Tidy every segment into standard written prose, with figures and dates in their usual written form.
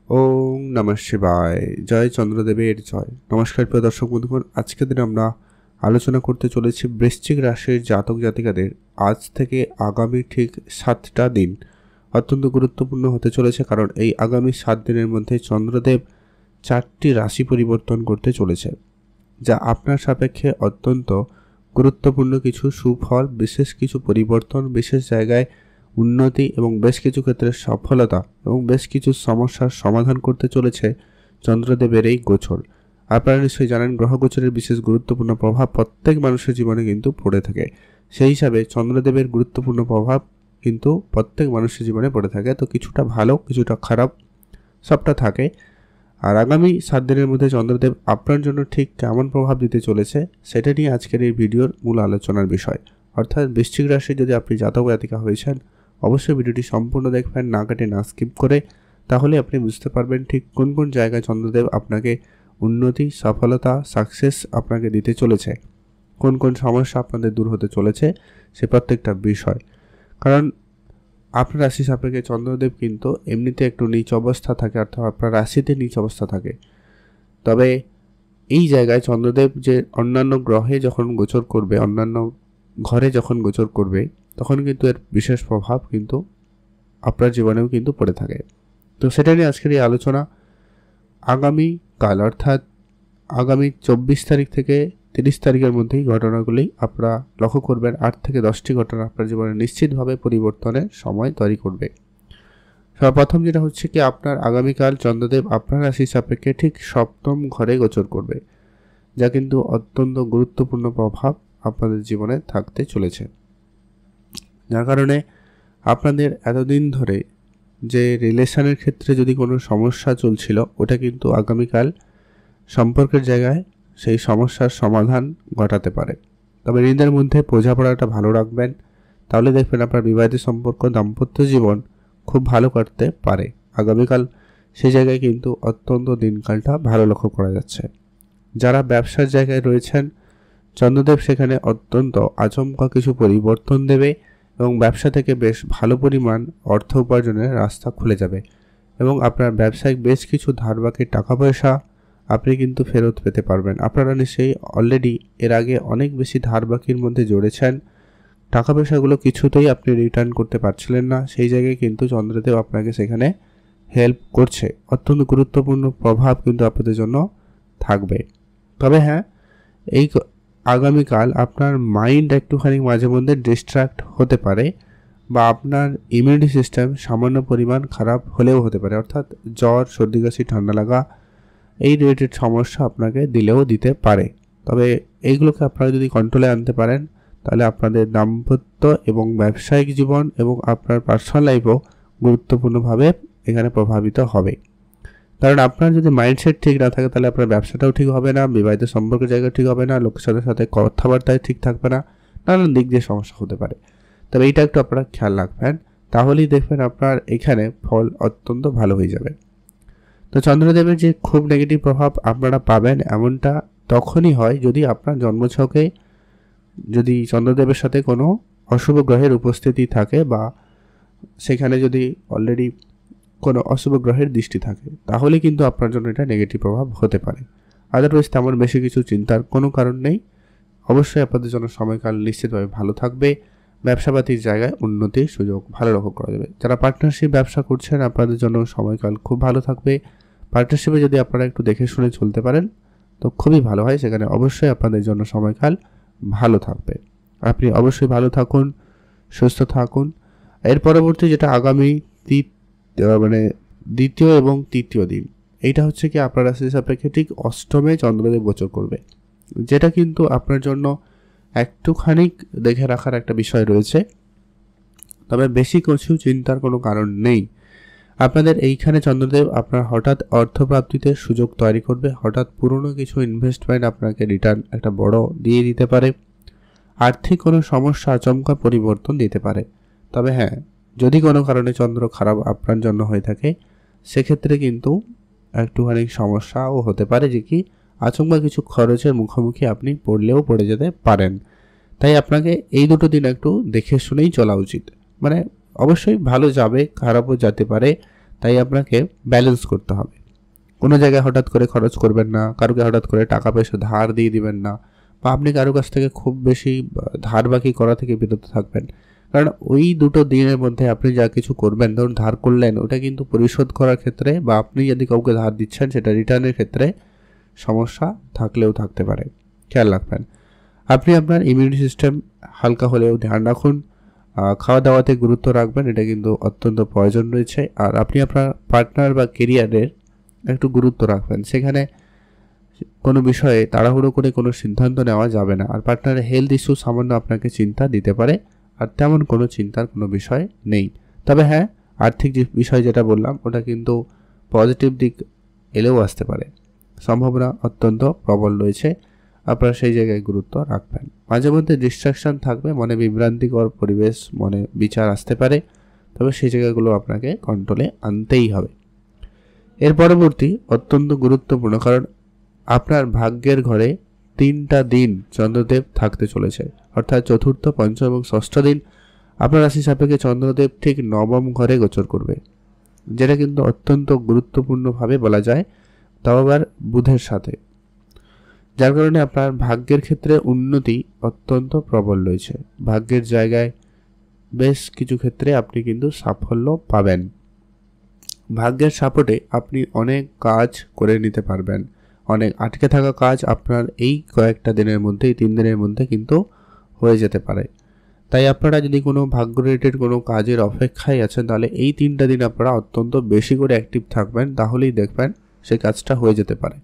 ওম নমঃ শিবায়। জয় চন্দ্রদেবের জয়। নমস্কার প্রিয় দর্শক বন্ধুগণ, আজকের দিনে আমরা আলোচনা করতে চলেছি বৃশ্চিক রাশির জাতক জাতিকাদের আজ থেকে আগামী ঠিক 7টা দিন অত্যন্ত গুরুত্বপূর্ণ হতে চলেছে। কারণ এই আগামী 7 দিনের মধ্যে চন্দ্রদেব 4টি রাশি পরিবর্তন করতে চলেছে, যা আপনার সাপেক্ষে অত্যন্ত গুরুত্বপূর্ণ কিছু সুফল, বিশেষ কিছু পরিবর্তন, বিশেষ জায়গায় উন্নতি এবং বেশ কিছু ক্ষেত্রে সফলতা এবং বেশ কিছু সমস্যার সমাধান করতে চলেছে চন্দ্রদেবের এই গোচর। আপনারা নিশ্চয়ই জানেন, গ্রহ গোচরের বিশেষ গুরুত্বপূর্ণ প্রভাব প্রত্যেক মানুষের জীবনে কিন্তু পড়ে থাকে। সেই হিসাবে চন্দ্রদেবের গুরুত্বপূর্ণ প্রভাব কিন্তু প্রত্যেক মানুষের জীবনে পড়ে থাকে। তো কিছুটা ভালো, কিছুটা খারাপ, সবটা থাকে। আর আগামী 7 দিনের মধ্যে চন্দ্রদেব আপনার জন্য ঠিক কেমন প্রভাব দিতে চলেছে সেটা নিয়ে আজকের এই ভিডিওর মূল আলোচনার বিষয়। অর্থাৎ বৃশ্চিক রাশি যদি আপনি জাতক জাতিকা হয়েছেন, অবশ্যই ভিডিওটি সম্পূর্ণ দেখবেন, না কেটে না স্কিপ করে। তাহলে আপনি বুঝতে পারবেন ঠিক কোন কোন জায়গায় চন্দ্রদেব আপনাকে উন্নতি, সফলতা, সাকসেস আপনাকে দিতে চলেছে, কোন কোন সমস্যা আপনাদের দূর হতে চলেছে সে প্রত্যেকটা বিষয়। কারণ আপনার রাশি সাপেক্ষে চন্দ্রদেব কিন্তু এমনিতে একটু নিচ অবস্থা থাকে, অর্থাৎ আপনার রাশিতে নিচ অবস্থা থাকে। তবে এই জায়গায় চন্দ্রদেব যে অন্যান্য গ্রহে যখন গোচর করবে, অন্যান্য ঘরে যখন গোচর করবে, তখন কিন্তু এর বিশেষ প্রভাব কিন্তু আপনার জীবনেও কিন্তু পড়ে থাকে। তো সেটা নিয়ে আজকের এই আলোচনা। আগামী কাল অর্থাৎ আগামী 24 তারিখ থেকে 30 তারিখের মধ্যেই ঘটনাগুলি আপনারা লক্ষ্য করবেন। 8 থেকে 10টি ঘটনা আপনার জীবনে নিশ্চিতভাবে পরিবর্তনের সময় তৈরি করবে। সর্বপ্রথম যেটা হচ্ছে কি, আপনার আগামীকাল চন্দ্রদেব আপনার রাশি সাপেক্ষে ঠিক 7ম ঘরে গোচর করবে, যা কিন্তু অত্যন্ত গুরুত্বপূর্ণ প্রভাব আপনাদের জীবনে থাকতে চলেছে। যার কারণে আপনাদের এতদিন ধরে যে রিলেশনের ক্ষেত্রে যদি কোনো সমস্যা চলছিল, ওটা কিন্তু আগামীকাল সম্পর্কের জায়গায় সেই সমস্যার সমাধান ঘটাতে পারে। তবে নিজেদের মধ্যে বোঝাপড়াটা ভালো রাখবেন, তাহলে দেখবেন আপনার বিবাহিত সম্পর্ক, দাম্পত্য জীবন খুব ভালো কাটতে পারে। আগামীকাল সেই জায়গায় কিন্তু অত্যন্ত দিনকালটা ভালো লক্ষ্য করা যাচ্ছে। যারা ব্যবসার জায়গায় রয়েছেন, চন্দ্রদেব সেখানে অত্যন্ত আচমকা কিছু পরিবর্তন দেবে এবং ব্যবসা থেকে বেশ ভালো পরিমাণ অর্থ উপার্জনের রাস্তা খুলে যাবে এবং আপনার ব্যবসায়িক বেশ কিছু ধার বাকির টাকা পয়সা আপনি কিন্তু ফেরত পেতে পারবেন। আপনারা নিশ্চয়ই অলরেডি এর আগে অনেক বেশি ধার বাকির মধ্যে জড়েছেন, টাকা পয়সাগুলো কিছুতেই আপনি রিটার্ন করতে পারছিলেন না। সেই জায়গায় কিন্তু চন্দ্রদেব আপনাকে সেখানে হেল্প করছে। অত্যন্ত গুরুত্বপূর্ণ প্রভাব কিন্তু আপনাদের জন্য থাকবে। তবে হ্যাঁ, এই আগামীকাল আপনার মাইন্ড একটুখানি মাঝে মধ্যে ডিস্ট্র্যাক্ট হতে পারে, বা আপনার ইমিউনিটি সিস্টেম সামান্য পরিমাণ খারাপ হলেও হতে পারে। অর্থাৎ জ্বর, সর্দি কাশি, ঠান্ডা লাগা এই রিলেটেড সমস্যা আপনাকে দিলেও দিতে পারে। তবে এইগুলোকে আপনারা যদি কন্ট্রোলে আনতে পারেন, তাহলে আপনাদের দাম্পত্য এবং ব্যবসায়িক জীবন এবং আপনার পার্সোনাল লাইফও গুরুত্বপূর্ণভাবে এখানে প্রভাবিত হবে। কারণ আপনার যদি মাইন্ডসেট ঠিক না থাকে, তাহলে আপনার ব্যবসাটাও ঠিক হবে না, বিবাহিত সম্পর্কের জায়গা ঠিক হবে না, লোকের সাথে সাথে কথাবার্তায় ঠিক থাকবে না, নানান দিক দিয়ে সমস্যা হতে পারে। তবে এইটা একটু আপনারা খেয়াল রাখবেন, তাহলেই দেখবেন আপনার এখানে ফল অত্যন্ত ভালো হয়ে যাবে। তো চন্দ্রদেবের যে খুব নেগেটিভ প্রভাব আপনারা পাবেন, এমনটা তখনই হয় যদি আপনার জন্মছকে যদি চন্দ্রদেবের সাথে কোনো অশুভ গ্রহের উপস্থিতি থাকে, বা সেখানে যদি অলরেডি কোনো অশুভ গ্রহের দৃষ্টি থাকে, তাহলে কিন্তু আপনার জন্য এটা নেগেটিভ প্রভাব হতে পারে। আদারওয়াইজ তেমন বেশি কিছু চিন্তার কোনো কারণ নেই। অবশ্যই আপনাদের জন্য সময়কাল নিশ্চিতভাবে ভালো থাকবে। ব্যবসাপাতির জায়গায় উন্নতির সুযোগ ভালো লক্ষ্য করা যাবে। যারা পার্টনারশিপ ব্যবসা করছেন, আপনাদের জন্য সময়কাল খুব ভালো থাকবে। পার্টনারশিপে যদি আপনারা একটু দেখে শুনে চলতে পারেন তো খুবই ভালো হয়, সেখানে অবশ্যই আপনাদের জন্য সময়কাল ভালো থাকবে। আপনি অবশ্যই ভালো থাকুন, সুস্থ থাকুন। এর পরবর্তী যেটা আগামী দ্বিতীয় এবং তৃতীয় দিন, এইটা হচ্ছে কি আপনার রাশি সাপেক্ষে ঠিক 8মে চন্দ্রদেব গোচর করবে, যেটা কিন্তু আপনার জন্য একটুখানি দেখে রাখার একটা বিষয় রয়েছে। তবে বেশি কিছু চিন্তার কোনো কারণ নেই। আপনাদের এইখানে চন্দ্রদেব আপনার হঠাৎ অর্থপ্রাপ্তিতে সুযোগ তৈরি করবে, হঠাৎ পুরনো কিছু ইনভেস্টমেন্ট আপনাকে রিটার্ন একটা বড় দিয়ে দিতে পারে, আর্থিক কোনো সমস্যা আচমকা পরিবর্তন দিতে পারে। তবে হ্যাঁ, যদি কোনো কারণে চন্দ্র খারাপ আপনার জন্য হয়ে থাকে, সেক্ষেত্রে কিন্তু একটুখানি সমস্যাও হতে পারে, যে কি আচমকা কিছু খরচের মুখোমুখি আপনি পড়ে যেতে পারেন। তাই আপনাকে এই দুটো দিন একটু দেখে শুনেই চলা উচিত। মানে অবশ্যই ভালো যাবে, খারাপও যেতে পারে, তাই আপনাকে ব্যালেন্স করতে হবে। কোনো জায়গায় হঠাৎ করে খরচ করবেন না, কারোকে হঠাৎ করে টাকা পয়সা ধার দিয়ে দিবেন না, বা আপনি কারো কাছ থেকে খুব বেশি ধার বাকি করা থেকে বিরত থাকবেন। কারণ ওই দুটো দিনের মধ্যে আপনি যা কিছু করবেন, ধরুন ধার করলেন, ওটা কিন্তু পরিশোধ করার ক্ষেত্রে বা আপনি যদি কাউকে ধার দিচ্ছেন সেটা রিটার্নের ক্ষেত্রে সমস্যা থাকলেও থাকতে পারে, খেয়াল রাখবেন। আপনি আপনার ইমিউনিটি সিস্টেম হালকা হলেও ধ্যান রাখুন, খাওয়া দাওয়াতে গুরুত্ব রাখবেন, এটা কিন্তু অত্যন্ত প্রয়োজন রয়েছে। আর আপনি আপনার পার্টনার বা কেরিয়ারের একটু গুরুত্ব রাখবেন, সেখানে কোনো বিষয়ে তাড়াহুড়ো করে কোনো সিদ্ধান্ত নেওয়া যাবে না। আর পার্টনারের হেলথ ইস্যু সামান্য আপনাকে চিন্তা দিতে পারে, আর তেমন কোনো চিন্তার কোনো বিষয় নেই। তবে হ্যাঁ, আর্থিক যে বিষয় যেটা বললাম ওটা কিন্তু পজিটিভ দিক এলেও আসতে পারে, সম্ভাবনা অত্যন্ত প্রবল রয়েছে। আপনারা সেই জায়গায় গুরুত্ব রাখবেন। মাঝে মধ্যে ডিস্ট্রাকশন থাকবে, মনে বিভ্রান্তিকর পরিবেশ, মনে বিচার আসতে পারে, তবে সেই জায়গাগুলো আপনাকে কন্ট্রোলে আনতেই হবে। এর পরবর্তী অত্যন্ত গুরুত্বপূর্ণ, কারণ আপনার ভাগ্যের ঘরে 3টা দিন চন্দ্রদেব থাকতে চলেছে, অর্থাৎ চতুর্থ, পঞ্চম এবং ষষ্ঠ দিন আপনার রাশি সাপেক্ষে চন্দ্রদেব ঠিক নবম ঘরে গোচর করবে, যেটা কিন্তু অত্যন্ত গুরুত্বপূর্ণভাবে বলা যায়, তাও আবার বুধের সাথে, যার কারণে আপনার ভাগ্যের ক্ষেত্রে উন্নতি অত্যন্ত প্রবল রয়েছে। ভাগ্যের জায়গায় বেশ কিছু ক্ষেত্রে আপনি কিন্তু সাফল্য পাবেন। ভাগ্যের সাপোর্টে আপনি অনেক কাজ করে নিতে পারবেন, অনেক আটকে থাকা কাজ আপনার এই কয়েকটা দিনের মধ্যে, এই 3 দিনের মধ্যে কিন্তু হয়ে যেতে পারে। তাই আপনারা যদি কোনো ভাগ্য রিলেটেড কোনো কাজের অপেক্ষায় আছেন, তাহলে এই 3টা দিন আপনারা অত্যন্ত বেশি করে অ্যাক্টিভ থাকবেন, তাহলেই দেখবেন সেই কাজটা হয়ে যেতে পারে।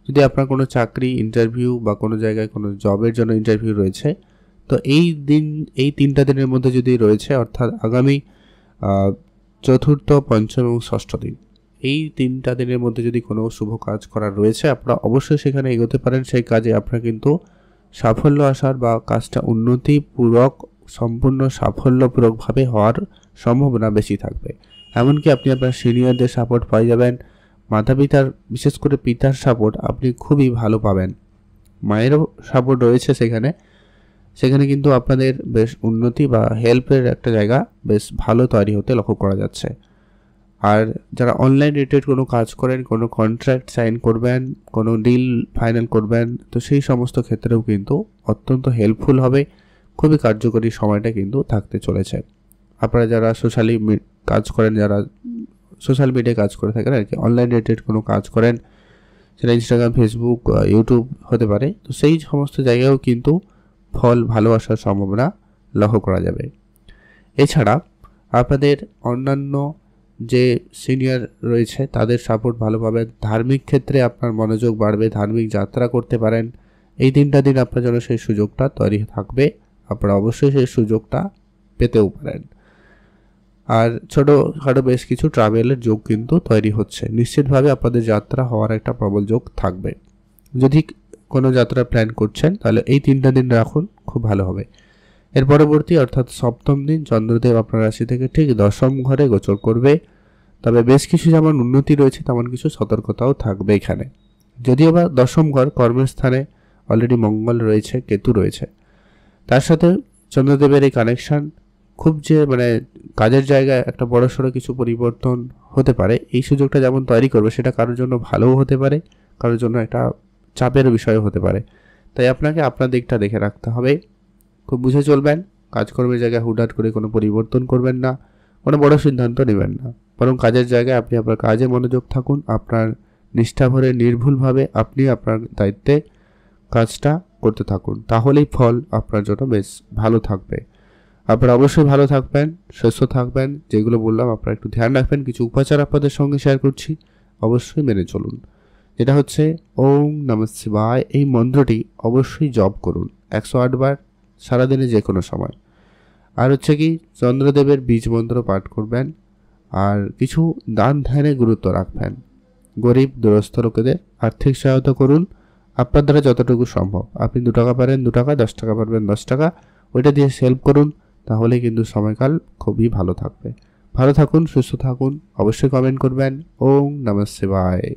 যদি আপনার কোনো চাকরি ইন্টারভিউ বা কোনো জায়গায় কোনো জবের জন্য ইন্টারভিউ রয়েছে, তো এই 3টা দিনের মধ্যে যদি রয়েছে, অর্থাৎ আগামী চতুর্থ, পঞ্চম এবং ষষ্ঠ দিন, এই 3টা দিনের মধ্যে যদি কোনো শুভ কাজ করার রয়েছে, আপনারা অবশ্যই সেখানে এগোতে পারেন। সেই কাজে আপনার কিন্তু সাফল্য আসার বা কাজটা উন্নতিপূর্বক, সম্পূর্ণ সাফল্যপূর্বকভাবে হওয়ার সম্ভাবনা বেশি থাকবে। এমনকি আপনি আপনার সিনিয়রদের সাপোর্ট পাই যাবেন, মাতা পিতার, বিশেষ করে পিতার সাপোর্ট আপনি খুবই ভালো পাবেন, মায়েরও সাপোর্ট রয়েছে সেখানে কিন্তু আপনাদের বেশ উন্নতি বা হেল্পের একটা জায়গা বেশ ভালো তৈরি হতে লক্ষ্য করা যাচ্ছে। আর যারা অনলাইন রিলেটেড কোনো কাজ করেন, কোনো কন্ট্রাক্ট সাইন করবেন, কোনো ডিল ফাইনাল করবেন, তো সেই সমস্ত ক্ষেত্রেও কিন্তু অত্যন্ত হেল্পফুল হবে, খুবই কার্যকরী সময়টা কিন্তু থাকতে চলেছে। আপনারা যারা কাজ করেন, যারা সোশ্যাল মিডিয়ায় কাজ করে থাকেন আর কি, অনলাইন রিলেটেড কোনো কাজ করেন, সেটা ইনস্টাগ্রাম, ফেসবুক, ইউটিউব হতে পারে, তো সেই সমস্ত জায়গায়ও কিন্তু ফল ভালো আসার সম্ভাবনা লক্ষ্য করা যাবে। এছাড়া আপনাদের অন্যান্য যে সিনিয়র রয়েছে তাদের সাপোর্ট ভালো পাবেন। ধার্মিক ক্ষেত্রে আপনার মনোযোগ বাড়বে, ধার্মিক যাত্রা করতে পারেন। এই 3টা দিন আপনার জন্য সেই সুযোগটা তৈরি থাকবে, আপনারা অবশ্যই সেই সুযোগটা পেতেও পারেন। আর ছোটোখাটো বেশ কিছু ট্রাভেলের যোগ কিন্তু তৈরি হচ্ছে, নিশ্চিতভাবে আপনাদের যাত্রা হওয়ার একটা প্রবল যোগ থাকবে। যদি কোনো যাত্রা প্ল্যান করছেন, তাহলে এই 3টা দিন রাখুন, খুব ভালো হবে। এর পরবর্তী অর্থাৎ সপ্তম দিন চন্দ্রদেব আপনার রাশি থেকে ঠিক দশম ঘরে গোচর করবে। তবে বেশ কিছু যেমন উন্নতি রয়েছে, তেমন কিছু সতর্কতাও থাকবে এখানে। যদিও বা দশম ঘর কর্মস্থানে অলরেডি মঙ্গল রয়েছে, কেতু রয়েছে, তার সাথে চন্দ্রদেবের এই কানেকশান খুব যে কাজের জায়গায় একটা বড়সড় কিছু পরিবর্তন হতে পারে, এই সুযোগটা যেমন তৈরি করবে, সেটা কারোর জন্য ভালোও হতে পারে, কারোর জন্য একটা চাপের বিষয়ও হতে পারে। তাই আপনাকে আপনার দিকটা দেখে রাখতে হবে, খুব বুঝে চলবেন। কাজকর্মের জায়গায় হুটহাট করে কোনো পরিবর্তন করবেন না, কোনো বড় সিদ্ধান্ত নেবেন না, বরং কাজের জায়গায় আপনি আপনার কাজে মনোযোগ থাকুন, আপনার নিষ্ঠাভরে নির্ভুলভাবে আপনি আপনার দায়িত্বে কাজটা করতে থাকুন, তাহলেই ফল আপনার জন্য বেশ ভালো থাকবে। আপনারা অবশ্যই ভালো থাকবেন, সুস্থ থাকবেন, যেগুলো বললাম আপনারা একটু ধ্যান রাখবেন। কিছু উপাচার আপনাদের সঙ্গে শেয়ার করছি, অবশ্যই মেনে চলুন। যেটা হচ্ছে ওম নমঃ শিবায়, এই মন্ত্রটি অবশ্যই জপ করুন 108 বার সারাদিনে যে কোনো সময়। আর হচ্ছে কি, চন্দ্রদেবের বীজ মন্ত্র পাঠ করবেন, আর কিছু দান ধ্যানে গুরুত্ব রাখবেন। গরিব দুরস্থ লোকেদের আর্থিক সহায়তা করুন আপনার দ্বারা যতটুকু সম্ভব। আপনি 2 টাকা পারেন 2 টাকা, 10 টাকা পারবেন 10 টাকা, ওইটা দিয়ে হেল্প করুন, তাহলে কিন্তু সময়কাল খুবই ভালো থাকবে। ভালো থাকুন, সুস্থ থাকুন, অবশ্যই কমেন্ট করবেন। ওম নমঃ শিবায়।